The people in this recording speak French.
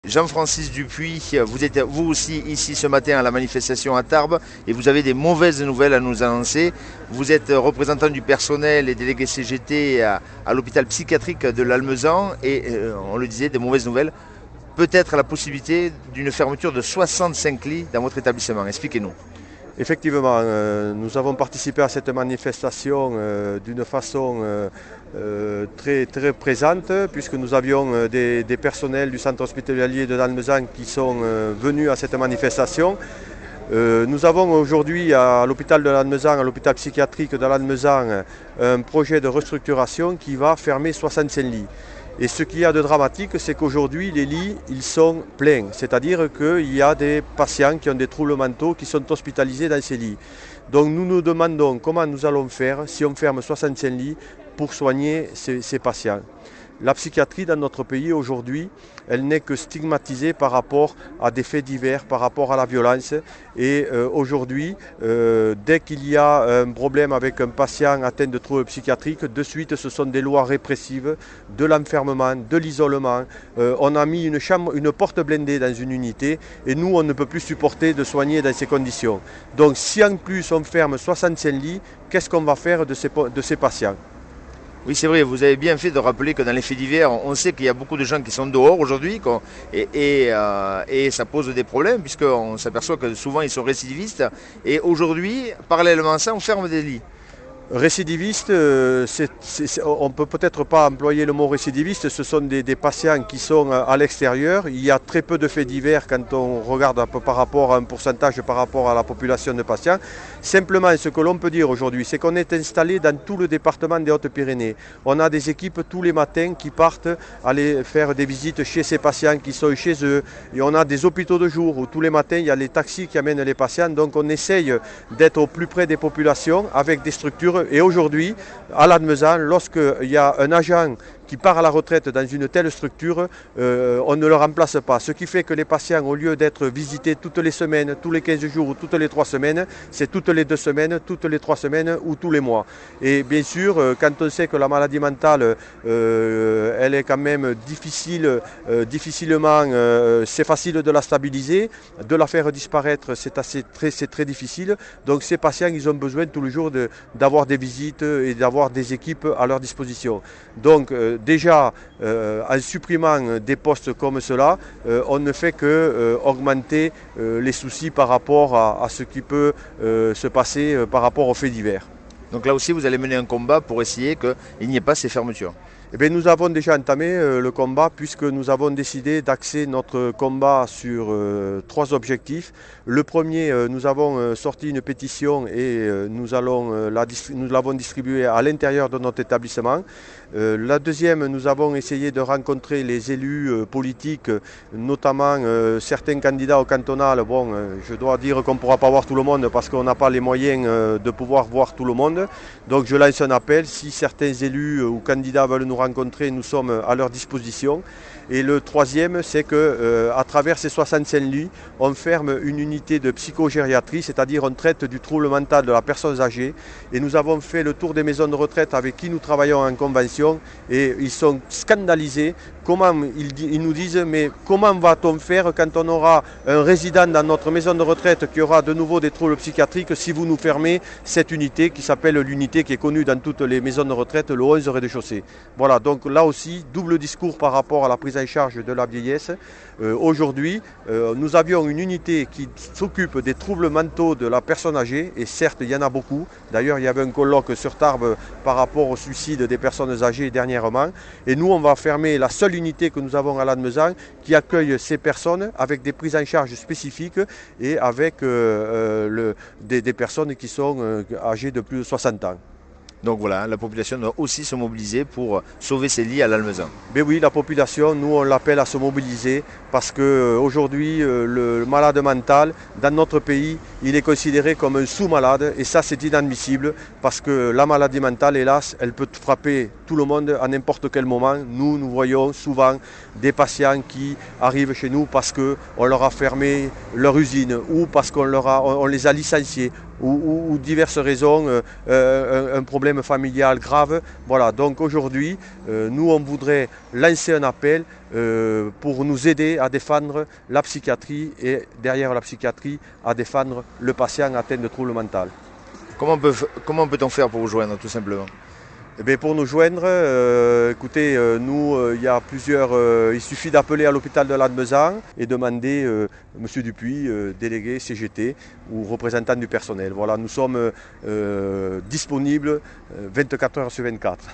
Jean-Francis Dupuis, vous êtes vous aussi ici ce matin à la manifestation à Tarbes et vous avez des mauvaises nouvelles à nous annoncer. Vous êtes représentant du personnel et délégué CGT à l'hôpital psychiatrique de l'Almezan et on le disait, des mauvaises nouvelles. Peut-être la possibilité d'une fermeture de 65 lits dans votre établissement. Expliquez-nous. Effectivement, nous avons participé à cette manifestation d'une façon très présente, puisque nous avions des personnels du centre hospitalier de l'Almezan qui sont venus à cette manifestation. Nous avons aujourd'hui à l'hôpital de l'Almezan, à l'hôpital psychiatrique de l'Almezan, un projet de restructuration qui va fermer 65 lits. Et ce qu'il y a de dramatique, c'est qu'aujourd'hui, les lits, ils sont pleins. C'est-à-dire qu'il y a des patients qui ont des troubles mentaux qui sont hospitalisés dans ces lits. Donc nous nous demandons comment nous allons faire si on ferme 65 lits pour soigner ces patients. La psychiatrie dans notre pays aujourd'hui, elle n'est que stigmatisée par rapport à des faits divers, par rapport à la violence. Et aujourd'hui, dès qu'il y a un problème avec un patient atteint de troubles psychiatriques, de suite ce sont des lois répressives, de l'enfermement, de l'isolement. On a mis une porte blindée dans une unité et nous on ne peut plus supporter de soigner dans ces conditions. Donc si en plus on ferme 65 lits, qu'est-ce qu'on va faire de ces patients ? Oui, c'est vrai, vous avez bien fait de rappeler que dans les faits divers, on sait qu'il y a beaucoup de gens qui sont dehors aujourd'hui et ça pose des problèmes puisqu'on s'aperçoit que souvent ils sont récidivistes. Et aujourd'hui, parallèlement à ça, on ferme des lits. Récidiviste, on ne peut peut-être pas employer le mot récidiviste, ce sont des patients qui sont à l'extérieur. Il y a très peu de faits divers quand on regarde un peu par rapport à un pourcentage par rapport à la population de patients. Simplement, ce que l'on peut dire aujourd'hui, c'est qu'on est installé dans tout le département des Hautes-Pyrénées. On a des équipes tous les matins qui partent aller faire des visites chez ces patients qui sont chez eux. Et on a des hôpitaux de jour où tous les matins, il y a les taxis qui amènent les patients. Donc on essaye d'être au plus près des populations avec des structures. Et aujourd'hui, à l'Almezan, lorsqu'il y a un agent qui part à la retraite dans une telle structure, on ne le remplace pas. Ce qui fait que les patients, au lieu d'être visités toutes les semaines, tous les 15 jours ou toutes les 3 semaines, c'est toutes les 2 semaines, toutes les 3 semaines ou tous les mois. Et bien sûr, quand on sait que la maladie mentale, elle est quand même difficilement, c'est facile de la stabiliser, de la faire disparaître, c'est très difficile. Donc ces patients, ils ont besoin tous les jours d'avoir des visites et d'avoir des équipes à leur disposition. Donc déjà, en supprimant des postes comme cela, on ne fait que augmenter les soucis par rapport à ce qui peut se passer par rapport aux faits divers. Donc là aussi, vous allez mener un combat pour essayer qu'il n'y ait pas ces fermetures. Eh bien, nous avons déjà entamé le combat puisque nous avons décidé d'axer notre combat sur 3 objectifs. Le premier, nous avons sorti une pétition et nous l'avons distribuée à l'intérieur de notre établissement. La deuxième, nous avons essayé de rencontrer les élus politiques, notamment certains candidats au cantonal. Bon, je dois dire qu'on ne pourra pas voir tout le monde parce qu'on n'a pas les moyens de pouvoir voir tout le monde. Donc je lance un appel, si certains élus ou candidats veulent nous rencontrer, nous sommes à leur disposition. Et le troisième, c'est qu'à travers ces 65 lits, on ferme une unité de psychogériatrie, c'est-à-dire on traite du trouble mental de la personne âgée. Et nous avons fait le tour des maisons de retraite avec qui nous travaillons en convention et ils sont scandalisés. Ils nous disent, mais comment va-t-on faire quand on aura un résident dans notre maison de retraite qui aura de nouveau des troubles psychiatriques si vous nous fermez cette unité qui s'appelle l'unité qui est connue dans toutes les maisons de retraite, le 11 rez-de-chaussée. Voilà, donc là aussi, double discours par rapport à la prise en charge de la vieillesse. Aujourd'hui, nous avions une unité qui s'occupe des troubles mentaux de la personne âgée, et certes, il y en a beaucoup. D'ailleurs, il y avait un colloque sur Tarbes par rapport au suicide des personnes âgées dernièrement. Et nous, on va fermer la seule unité que nous avons à l'Almezan qui accueille ces personnes avec des prises en charge spécifiques et avec des personnes qui sont âgées de plus de 60 ans. Donc voilà, la population doit aussi se mobiliser pour sauver ces lits à l'Almezan. Mais oui, la population, nous on l'appelle à se mobiliser parce qu'aujourd'hui le malade mental dans notre pays, il est considéré comme un sous-malade et ça c'est inadmissible parce que la maladie mentale, hélas, elle peut frapper tout le monde à n'importe quel moment. Nous voyons souvent des patients qui arrivent chez nous parce qu'on leur a fermé leur usine ou parce qu'on les a licenciés ou diverses raisons, un problème familial grave. Voilà, donc aujourd'hui, nous on voudrait lancer un appel pour nous aider à défendre la psychiatrie et derrière la psychiatrie à défendre le patient atteint de troubles mentaux. Comment peut-on faire pour vous joindre tout simplement? Eh bien, pour nous joindre, écoutez, il y a il suffit d'appeler à l'hôpital de Lannemezan et demander Monsieur Dupuis, délégué CGT ou représentant du personnel. Voilà, nous sommes disponibles 24 heures sur 24.